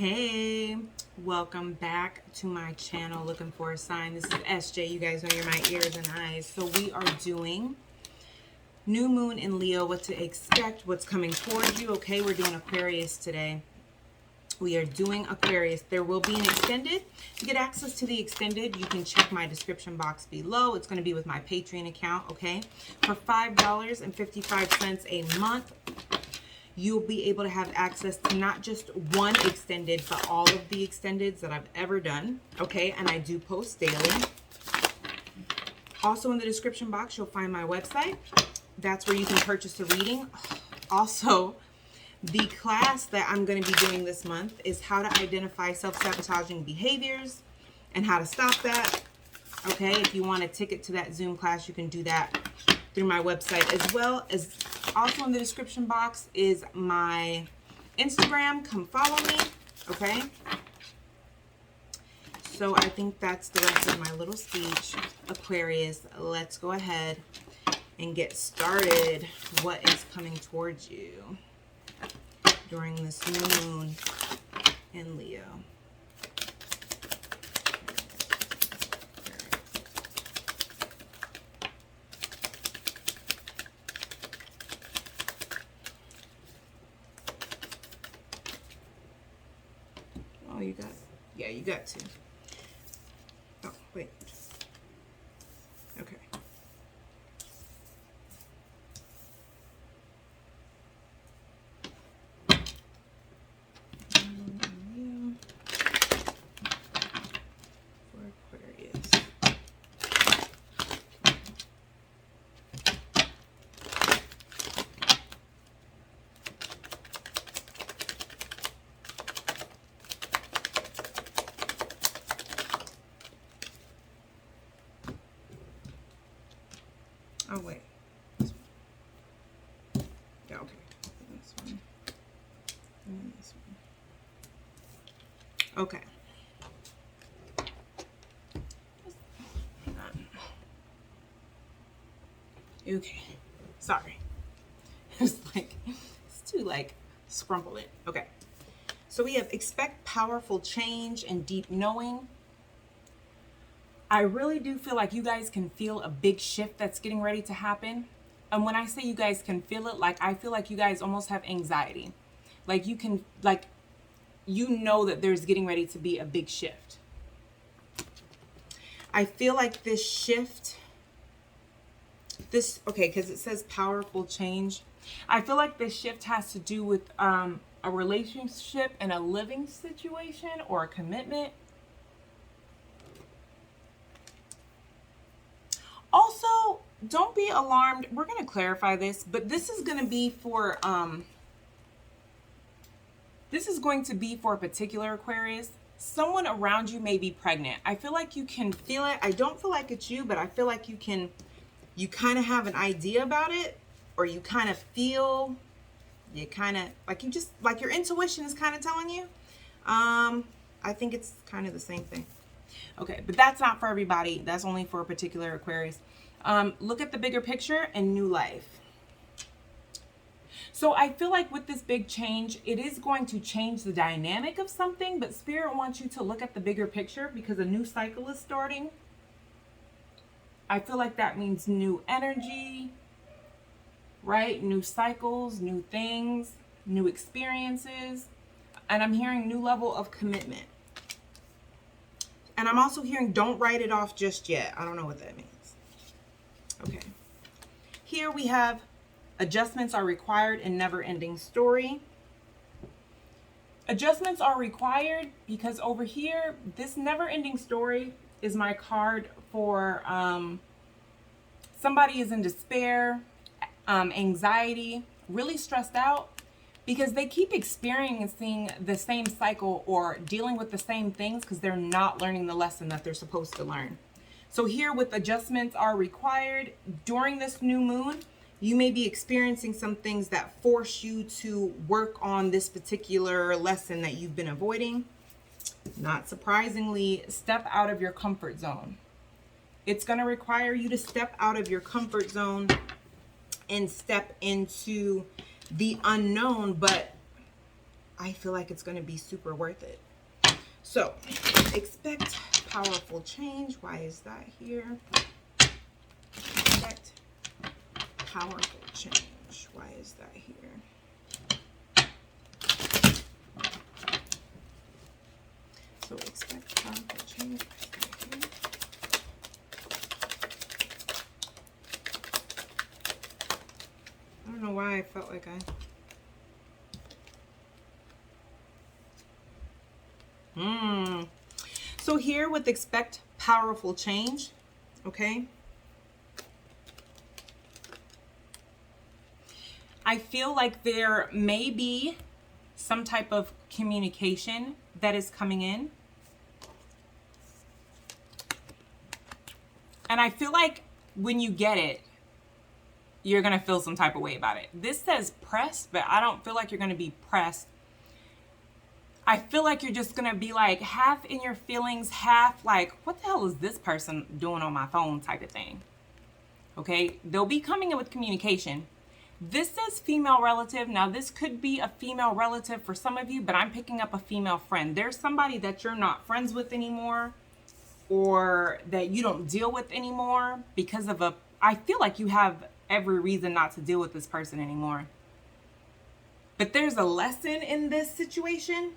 Hey, welcome back to my channel, Looking for a Sign. This is SJ. You guys know you're my ears and eyes. So we are doing new moon in Leo, what to expect, what's coming towards you. Okay, we're doing Aquarius today. We are doing Aquarius. There will be an extended. To get access to the extended, you can check my description box below. It's going to be with my Patreon account, okay? For $5.55 a month, you'll be able to have access to not just one extended, but all of the extendeds that I've ever done, okay? And I do post daily. Also in the description box, you'll find my website. That's where you can purchase a reading. Also, the class that I'm going to be doing this month is how to identify self-sabotaging behaviors and how to stop that, okay? If you want a ticket to that Zoom class, you can do that through my website, as well as also in the description box is my Instagram. Come follow me, okay? So I think that's the rest of my little speech. Aquarius, let's go ahead and get started. What is coming towards you during this new moon in Leo? You got, yeah, you got to. Oh, wait. Okay. For Aquarius. Oh, wait. This one. Yeah, okay. This one. And then this one. Okay. Okay. Sorry. It's like, it's too, like, scrumple it. Okay. So we have expect powerful change and deep knowing. I really do feel like you guys can feel a big shift that's getting ready to happen. And when I say you guys can feel it, like I feel like you guys almost have anxiety. Like you can, like, you know that there's getting ready to be a big shift. I feel like this shift, okay, because it says powerful change. I feel like this shift has to do with a relationship and a living situation or a commitment. Also, don't be alarmed. We're going to clarify this, but this is going to be for a particular Aquarius. Someone around you may be pregnant. I feel like you can feel it. I don't feel like it's you, but I feel like you kind of have an idea about it, or you kind of feel, you kind of, like you just, like your intuition is kind of telling you. I think it's kind of the same thing. Okay, but that's not for everybody. That's only for a particular Aquarius. Look at the bigger picture and new life. So I feel like with this big change, it is going to change the dynamic of something, but Spirit wants you to look at the bigger picture because a new cycle is starting. I feel like that means new energy, right? New cycles, new things, new experiences. And I'm hearing new level of commitment. And I'm also hearing don't write it off just yet. I don't know what that means. Okay. Here we have adjustments are required in never-ending story. Adjustments are required because over here, this never-ending story is my card for somebody is in despair, anxiety, really stressed out, because they keep experiencing the same cycle or dealing with the same things because they're not learning the lesson that they're supposed to learn. So here with adjustments are required during this new moon, you may be experiencing some things that force you to work on this particular lesson that you've been avoiding. Not surprisingly, step out of your comfort zone. It's going to require you to step out of your comfort zone and step into the unknown, but I feel like it's going to be super worth it. So, expect powerful change. Why is that here? Expect powerful change. Why is that here? So, expect powerful change. Why is that here? I don't know why I felt like So here with expect powerful change, okay? I feel like there may be some type of communication that is coming in. And I feel like when you get it, you're going to feel some type of way about it. This says pressed, but I don't feel like you're going to be pressed. I feel like you're just going to be like half in your feelings, half like, what the hell is this person doing on my phone type of thing. Okay, they'll be coming in with communication. This says female relative. Now, this could be a female relative for some of you, but I'm picking up a female friend. There's somebody that you're not friends with anymore or that you don't deal with anymore because of I feel like you have every reason not to deal with this person anymore. But there's a lesson in this situation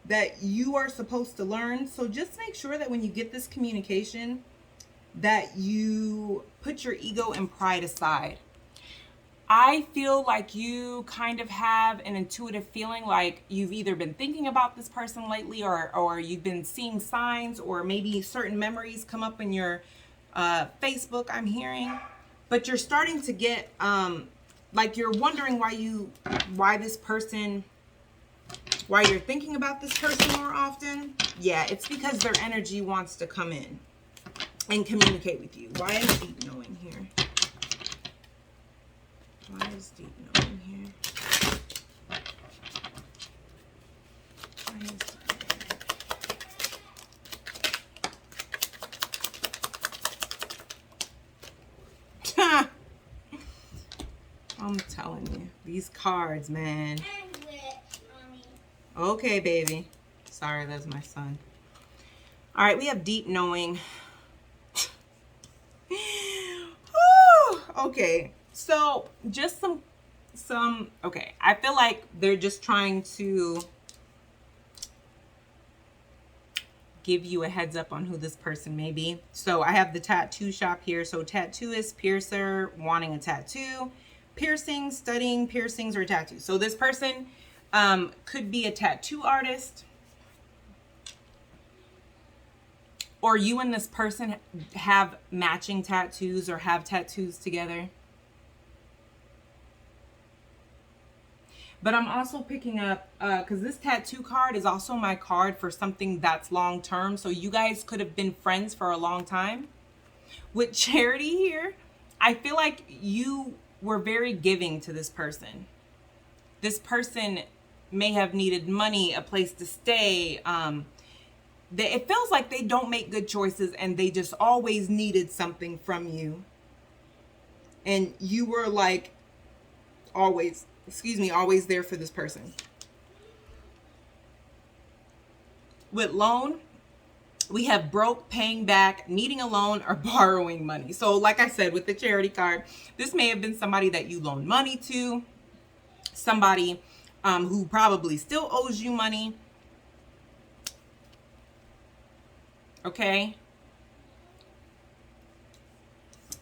that you are supposed to learn. So just make sure that when you get this communication, that you put your ego and pride aside. I feel like you kind of have an intuitive feeling like you've either been thinking about this person lately or you've been seeing signs or maybe certain memories come up in your Facebook, I'm hearing. But you're starting to get, like you're wondering why you're thinking about this person more often. Yeah, it's because their energy wants to come in and communicate with you. Why is deep knowing here? Why is deep knowing here? Why is deep? I'm telling you, these cards, man. Okay, baby. Sorry, that's my son. All right, we have deep knowing. Okay, so just some, okay. I feel like they're just trying to give you a heads up on who this person may be. So I have the tattoo shop here. So tattooist, piercer, wanting a tattoo, piercings, studying piercings or tattoos. So this person could be a tattoo artist, or you and this person have matching tattoos or have tattoos together. But I'm also picking up, because this tattoo card is also my card for something that's long term. So you guys could have been friends for a long time. With Charity here, I feel like you were very giving to this person. This person may have needed money, a place to stay. It feels like they don't make good choices and they just always needed something from you. And you were like always there for this person. With loan, we have broke, paying back, needing a loan, or borrowing money. So like I said, with the Charity card, this may have been somebody that you loaned money to, somebody who probably still owes you money. Okay.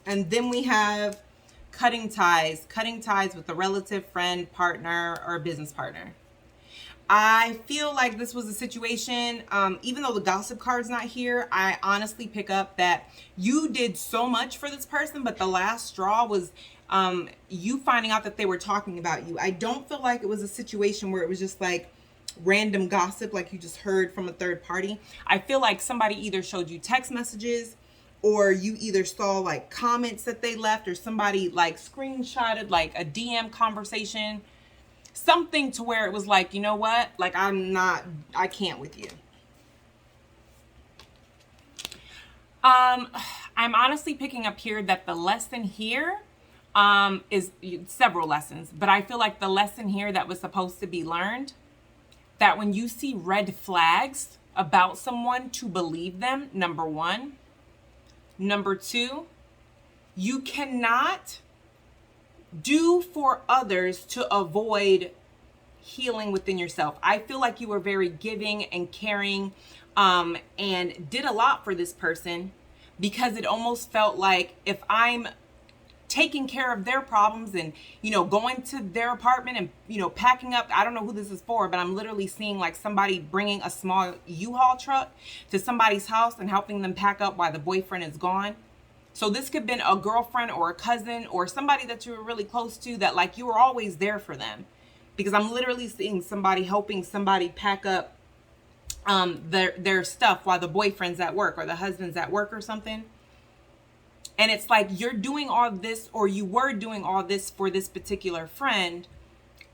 And then we have cutting ties with a relative, friend, partner, or business partner. I feel like this was a situation, even though the gossip card's not here, I honestly pick up that you did so much for this person, but the last straw was you finding out that they were talking about you. I don't feel like it was a situation where it was just like random gossip, like you just heard from a third party. I feel like somebody either showed you text messages, or you either saw like comments that they left, or somebody like screenshotted like a DM conversation, something to where it was like, you know what? Like I can't with you. I'm honestly picking up here that the lesson here is several lessons, but I feel like the lesson here that was supposed to be learned, that when you see red flags about someone, to believe them, number one. Number two, you cannot do for others to avoid healing within yourself. I feel like you were very giving and caring, and did a lot for this person, because it almost felt like, if I'm taking care of their problems and, going to their apartment and, packing up, I don't know who this is for, but I'm literally seeing like somebody bringing a small U-Haul truck to somebody's house and helping them pack up while the boyfriend is gone. So this could have been a girlfriend or a cousin or somebody that you were really close to, that like you were always there for them. Because I'm literally seeing somebody helping somebody pack up their stuff while the boyfriend's at work or the husband's at work or something. And it's like, you're doing all this, or you were doing all this for this particular friend,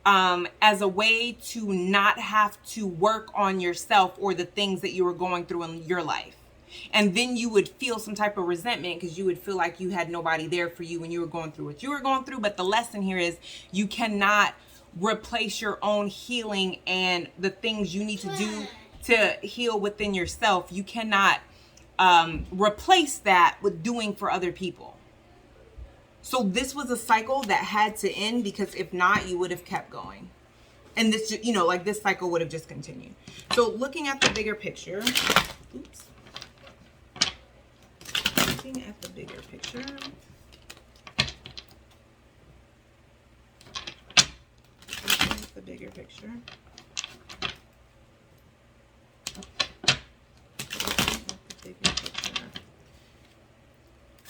as a way to not have to work on yourself or the things that you were going through in your life. And then you would feel some type of resentment, because you would feel like you had nobody there for you when you were going through what you were going through. But the lesson here is, you cannot replace your own healing and the things you need to do to heal within yourself. You cannot replace that with doing for other people. So this was a cycle that had to end, because if not, you would have kept going. And this, like this cycle would have just continued. So looking at the bigger picture, oops. Looking at the bigger picture. Looking at the bigger picture.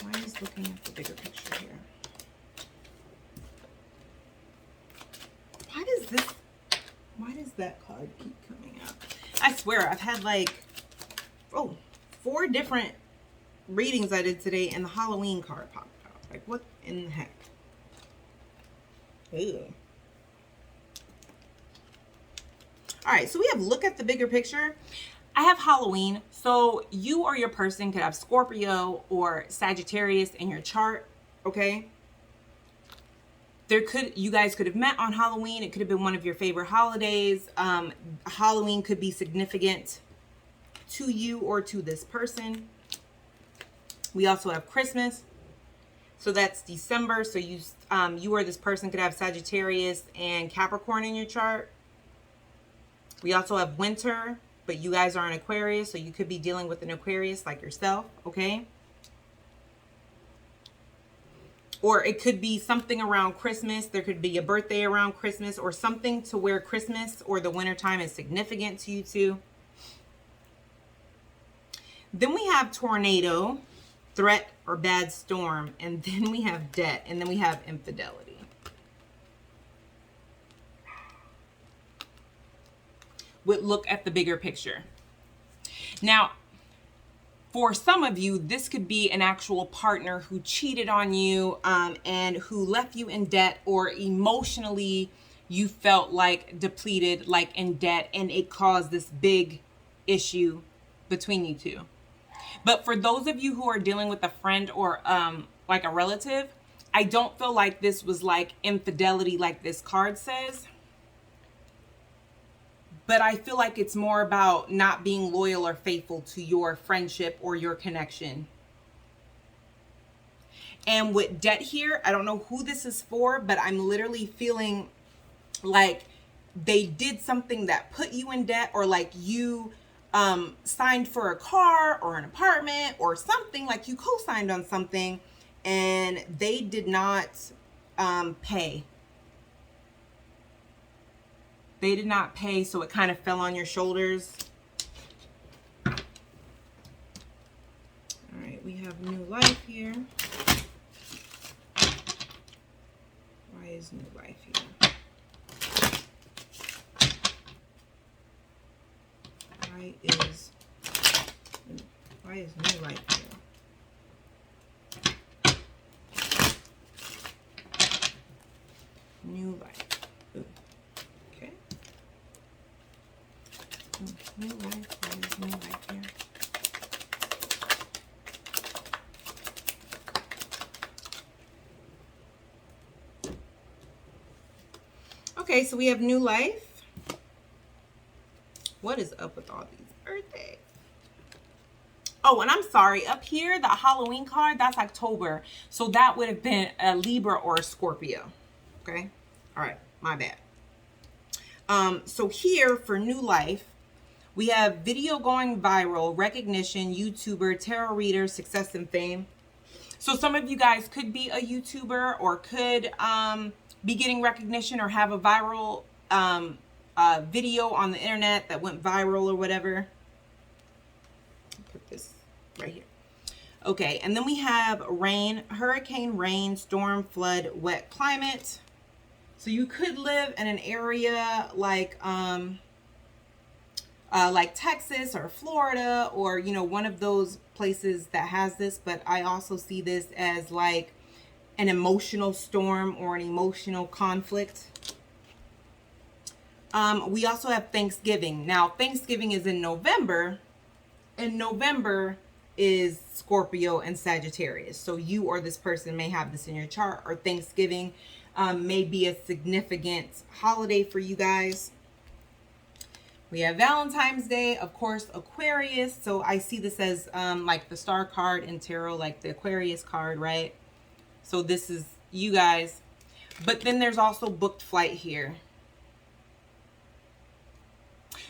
Why is looking at the bigger picture here? Why does that card keep coming up? I swear, I've had like, 4 different readings I did today, and the Halloween card popped out. Like, what in the heck? Ew. All right, so we have look at the bigger picture. I have Halloween. So you or your person could have Scorpio or Sagittarius in your chart, okay? You guys could have met on Halloween. It could have been one of your favorite holidays. Halloween could be significant to you or to this person. We also have Christmas. So that's December. So you or this person could have Sagittarius and Capricorn in your chart. We also have winter, but you guys are an Aquarius, so you could be dealing with an Aquarius like yourself, okay? Or it could be something around Christmas. There could be a birthday around Christmas, or something to where Christmas or the winter time is significant to you too. Then we have tornado, threat, or bad storm. And then we have debt, and then we have infidelity. Would look at the bigger picture. Now, for some of you, this could be an actual partner who cheated on you, and who left you in debt, or emotionally you felt like depleted, like in debt, and it caused this big issue between you two. But for those of you who are dealing with a friend or like a relative, I don't feel like this was like infidelity like this card says. But I feel like it's more about not being loyal or faithful to your friendship or your connection. And with debt here, I don't know who this is for, but I'm literally feeling like they did something that put you in debt, or like you signed for a car or an apartment or something, like you co-signed on something and they did not pay. They did not pay, so it kind of fell on your shoulders. All right, we have new life here. Why is new life here? Why is new life here? New life. Ooh. Okay. New life. Why is new life here? Okay, so we have new life. What is up with all these birthdays? Oh, and I'm sorry. Up here, the Halloween card, that's October. So that would have been a Libra or a Scorpio. Okay? All right. My bad. So here for new life, we have video going viral, recognition, YouTuber, tarot reader, success and fame. So some of you guys could be a YouTuber or could be getting recognition or have a viral video on the internet that went viral or whatever. Put this right here. Okay, and then we have rain, hurricane, rain, storm, flood, wet climate. So you could live in an area like Texas or Florida, or you know, one of those places that has this. But I also see this as like an emotional storm or an emotional conflict. We also have Thanksgiving. Now, Thanksgiving is in November, and November is Scorpio and Sagittarius. So you or this person may have this in your chart, or Thanksgiving may be a significant holiday for you guys. We have Valentine's Day, of course, Aquarius. So I see this as like the star card in tarot, like the Aquarius card, right? So this is you guys. But then there's also booked flight here.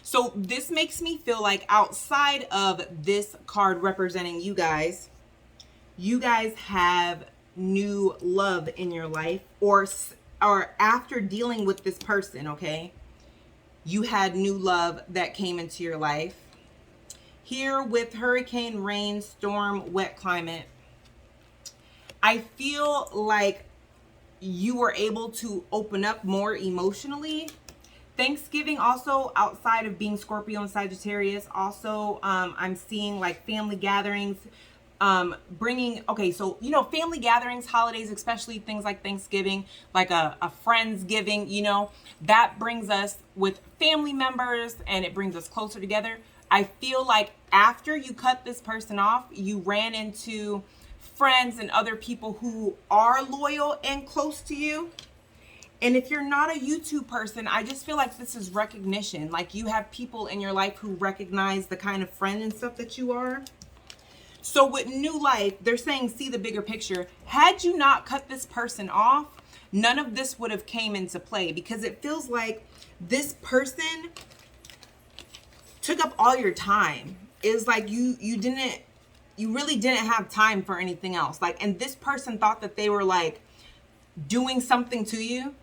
So this makes me feel like outside of this card representing you guys have new love in your life, or after dealing with this person, okay? You had new love that came into your life. Here with hurricane, rain, storm, wet climate, I feel like you were able to open up more emotionally. Thanksgiving also, outside of being Scorpio and Sagittarius, also I'm seeing like family gatherings, okay, so you know, family gatherings, holidays, especially things like Thanksgiving, like a Friendsgiving, you know, that brings us with family members and it brings us closer together. I feel like after you cut this person off, you ran into friends and other people who are loyal and close to you. And if you're not a YouTube person, I just feel like this is recognition. Like you have people in your life who recognize the kind of friend and stuff that you are. So with new life, they're saying, see the bigger picture. Had you not cut this person off, none of this would have came into play, because it feels like this person took up all your time. It's like you really didn't have time for anything else. Like, and this person thought that they were like doing something to you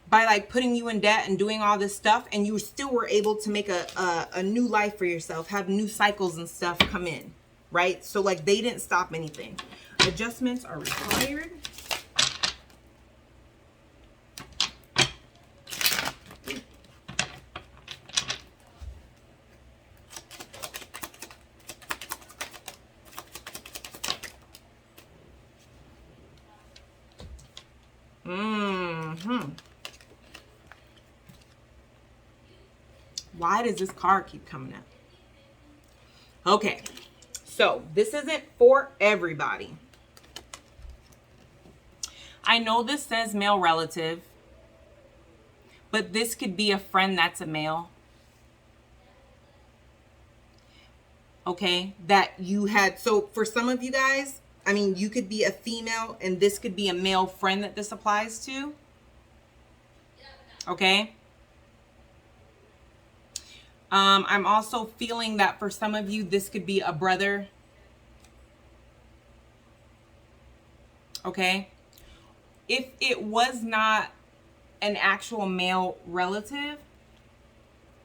by like putting you in debt and doing all this stuff, and you still were able to make a new life for yourself, have new cycles and stuff come in, right? So like they didn't stop anything. Adjustments are required. Why does this card keep coming up? Okay, so this isn't for everybody. I know this says male relative, but this could be a friend that's a male. Okay, that you had. So for some of you guys, I mean, you could be a female and this could be a male friend that this applies to. Okay. I'm also feeling that for some of you, this could be a brother. Okay. If it was not an actual male relative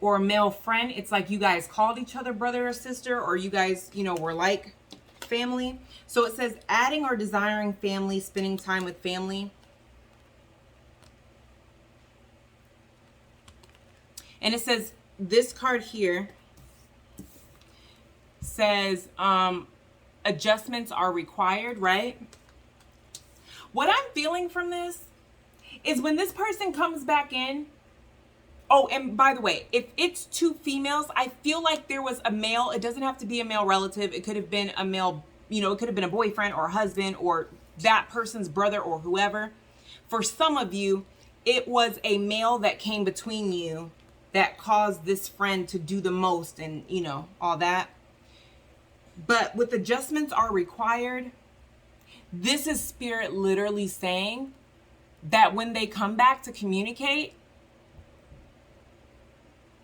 or a male friend, it's like you guys called each other brother or sister, or you guys, you know, were like family. So it says adding or desiring family, spending time with family. And it says, this card here says adjustments are required, right? What I'm feeling from this is when this person comes back in. Oh, and by the way, if it's two females, I feel like there was a male. It doesn't have to be a male relative. It could have been a male, you know, it could have been a boyfriend or a husband or that person's brother or whoever. For some of you, it was a male that came between you that caused this friend to do the most and, you know, all that. But with adjustments are required, this is spirit literally saying that when they come back to communicate,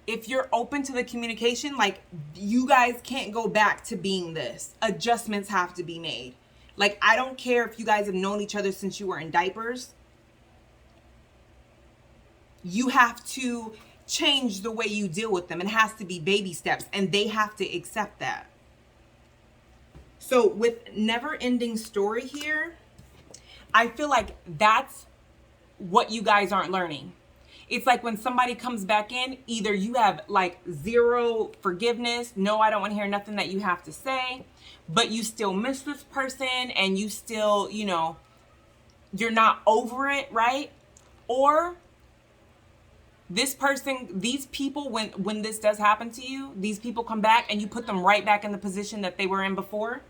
if you're open to the communication, like, you guys can't go back to being this. Adjustments have to be made. Like, I don't care if you guys have known each other since you were in diapers. You have to change the way you deal with them. It has to be baby steps, and they have to accept that. So with never ending story here, I feel like that's what you guys aren't learning. It's like when somebody comes back in, either you have like zero forgiveness, no, I don't want to hear nothing that you have to say, but you still miss this person and you still, you know, you're not over it, right? Or this person, these people, when this does happen to you, these people come back and you put them right back in the position that they were in before,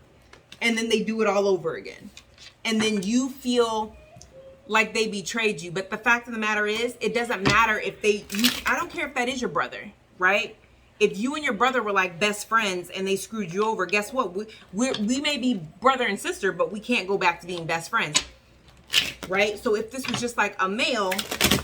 and then they do it all over again. And then you feel like they betrayed you. But the fact of the matter is, it doesn't matter if I don't care if that is your brother, right? If you and your brother were like best friends and they screwed you over, guess what? We may be brother and sister, but we can't go back to being best friends, right? So if this was just like a male,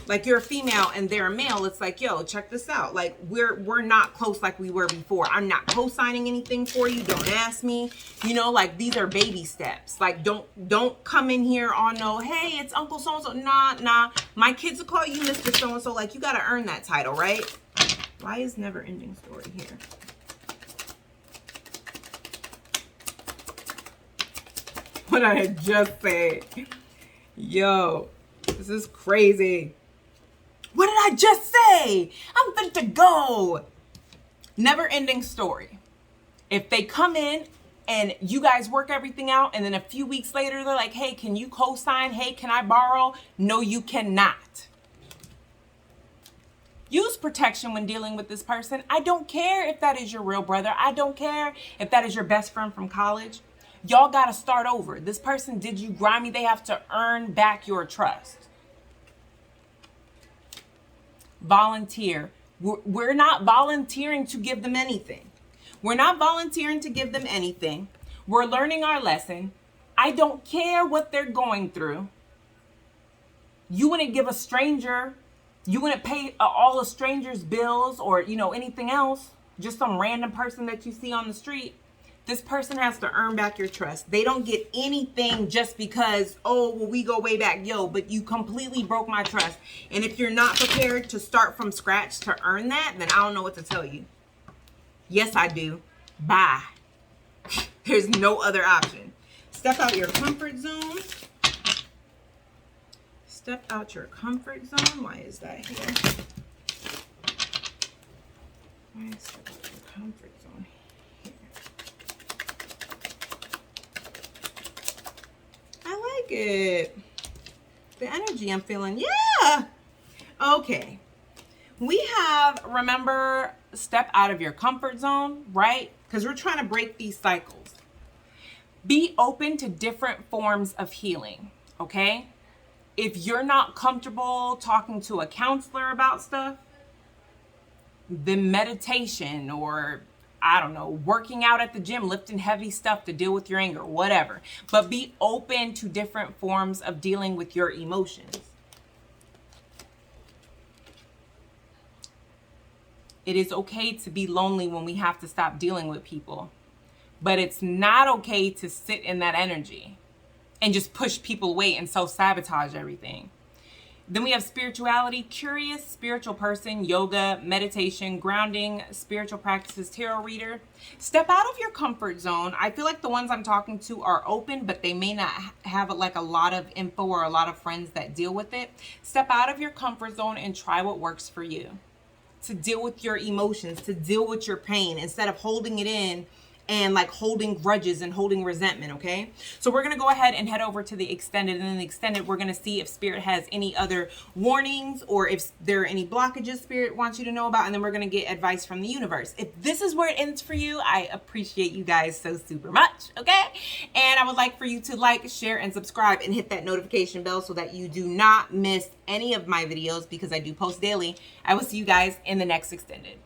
like you're a female and they're a male, it's like, yo, check this out. Like, we're not close like we were before. I'm not co-signing anything for you. Don't ask me. You know, like, these are baby steps. Like, don't come in here on no, hey, it's Uncle so-and-so. Nah. My kids will call you Mr. So-and-so. Like, you got to earn that title, right? Why is never ending story here? What did I just say? Yo, this is crazy. What did I just say? I'm fit to go. Never ending story. If they come in and you guys work everything out and then a few weeks later they're like, hey, can you co-sign? Hey, can I borrow? No, you cannot. Use protection when dealing with this person. I don't care if that is your real brother. I don't care if that is your best friend from college. Y'all got to start over. This person did you grimy. They have to earn back your trust. Volunteer. We're not volunteering to give them anything. We're not volunteering to give them anything. We're learning our lesson. I don't care what they're going through. You wouldn't give a stranger, you wouldn't pay all a stranger's bills or, you know, anything else. Just some random person that you see on the street. This person has to earn back your trust. They don't get anything just because, oh, well, we go way back. Yo, but you completely broke my trust. And if you're not prepared to start from scratch to earn that, then I don't know what to tell you. Yes, I do. Bye. There's no other option. Step out your comfort zone. Step out your comfort zone. Why is that here? Why is step out your comfort zone? I like it. The energy I'm feeling. Yeah. Okay. We have, remember, step out of your comfort zone, right? Because we're trying to break these cycles. Be open to different forms of healing, okay? If you're not comfortable talking to a counselor about stuff, then meditation or, I don't know, working out at the gym, lifting heavy stuff to deal with your anger, whatever. But be open to different forms of dealing with your emotions. It is okay to be lonely when we have to stop dealing with people. But it's not okay to sit in that energy and just push people away and self-sabotage everything. Then we have spirituality, curious, spiritual person, yoga, meditation, grounding, spiritual practices, tarot reader. Step out of your comfort zone. I feel like the ones I'm talking to are open, but they may not have like a lot of info or a lot of friends that deal with it. Step out of your comfort zone and try what works for you. To deal with your emotions, to deal with your pain, instead of holding it in and like holding grudges and holding resentment, okay? So we're going to go ahead and head over to the extended, and in the extended, we're going to see if Spirit has any other warnings or if there are any blockages Spirit wants you to know about, and then we're going to get advice from the universe. If this is where it ends for you, I appreciate you guys so super much, okay? And I would like for you to like, share, and subscribe and hit that notification bell so that you do not miss any of my videos, because I do post daily. I will see you guys in the next extended.